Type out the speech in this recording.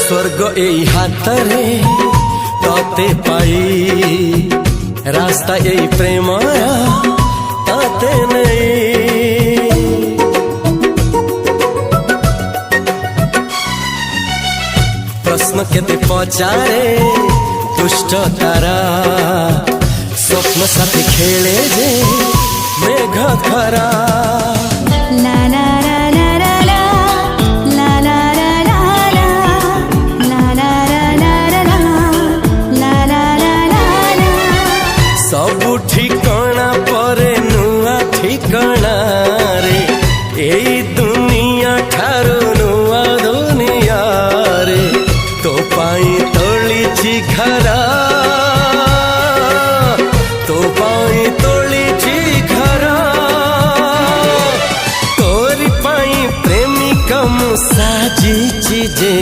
स्वर्ग एई हातरे तते पाई रास्ता एई प्रेमया तते नहीं। प्रश्न केते पचारे दुष्ट तारा स्वप्न साथी खेले जे मेघ खरा। ला ला ला ला ला ला ला ला ला ला ला ला ला ला ला। सबु ठिकाना परे नुआ ठिकाना रे एई दुनिया ठारू नुआ दुनिया रे। तो पाई तोलिछि घरा तो पाई तोलिछि घरा तोरी पाई प्रेमिका मु साजिछि जे